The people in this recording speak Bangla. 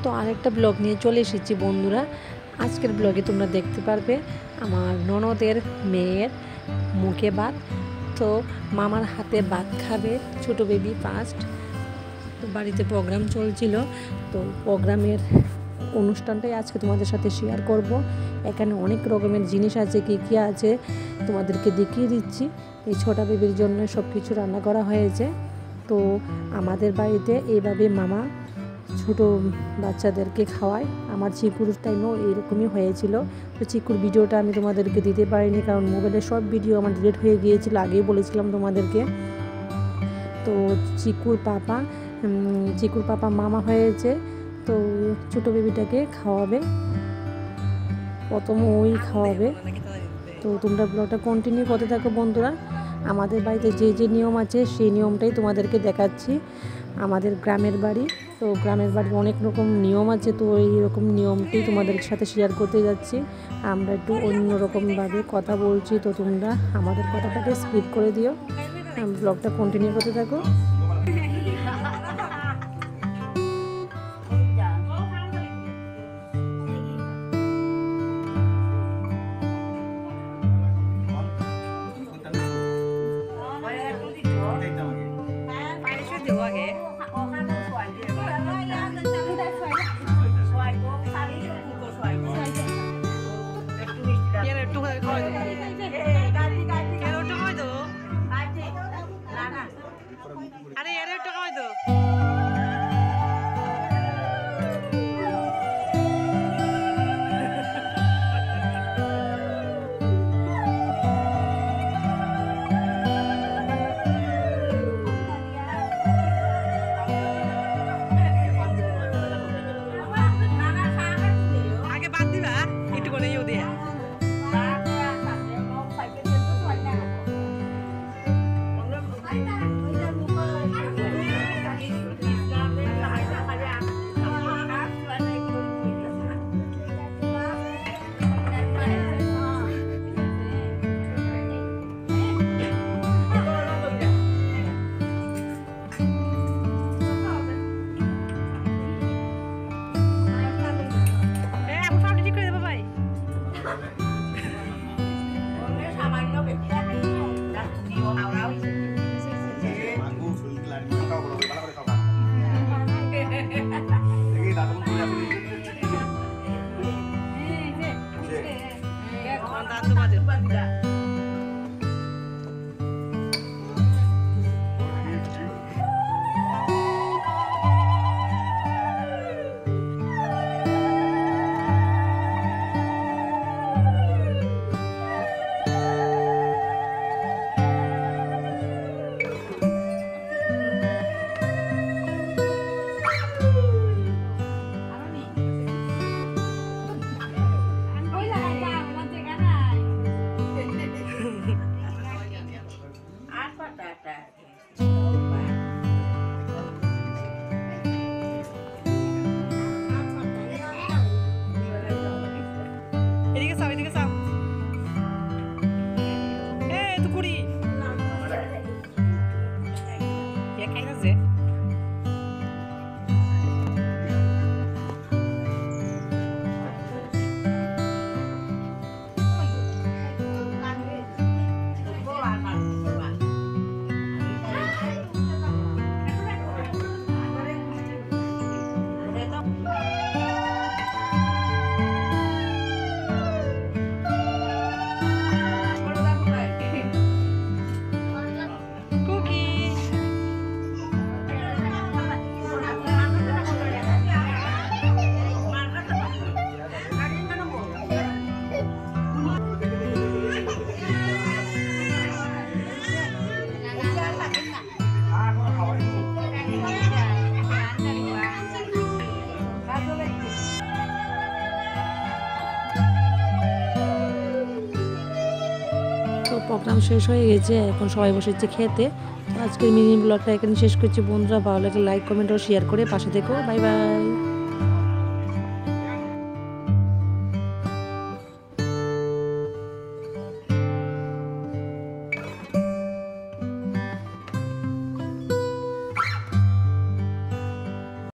তো আরেকটা ব্লগ নিয়ে চলে এসেছি বন্ধুরা। আজকের ব্লগে তোমরা দেখতে পারবে আমার ননদের মেয়ের মুখে ভাত। তো মামার হাতে ভাত খাবে ছোট বেবি ফার্স্ট। বাড়িতে প্রোগ্রাম চলছিল, তো প্রোগ্রামের অনুষ্ঠানটাই আজকে তোমাদের সাথে শেয়ার করব। এখানে অনেক রকমের জিনিস আছে, কী কী আছে তোমাদেরকে দেখিয়ে দিচ্ছি। এই ছোটা বেবির জন্য সব কিছু রান্না করা হয়েছে। তো আমাদের বাড়িতে এইভাবে মামা ছোটো বাচ্চাদেরকে খাওয়ায়। আমার চিকুর টাইমেও এরকমই হয়েছিল। তো চিকুর ভিডিওটা আমি তোমাদেরকে দিতে পারিনি, কারণ মোবাইলের সব ভিডিও আমার ডিলিট হয়ে গিয়েছিল, আগেই বলেছিলাম তোমাদেরকে। তো চিকুর পাপা মামা হয়েছে, তো ছোটো বেবিটাকে খাওয়াবে, প্রথম ওই খাওয়াবে। তো তোমরা ব্লগটা কন্টিনিউ করতে থাকো বন্ধুরা। আমাদের বাড়িতে যে যে নিয়ম আছে সেই নিয়মটাই তোমাদেরকে দেখাচ্ছি। আমাদের গ্রামের বাড়ি, তো গ্রামের বাড়ির অনেক রকম নিয়ম আছে, তো এইরকম নিয়মটাই তোমাদের সাথে শেয়ার করতে যাচ্ছি। আমরা একটু অন্যরকমভাবে কথা বলছি, তো তোমরা আমাদের কথাটাকে স্কিপ করে দিও, ব্লগটা কন্টিনিউ করতে থাকো। প্রোগ্রাম শেষ হয়ে গেছে, এখন সবাই বসেছে খেতে। তো আজকের মিনি ব্লগটা এখানে শেষ করছি বন্ধুরা। ভালো লাগে লাইক কমেন্ট ও শেয়ার করে পাশে থেকো। Bye bye.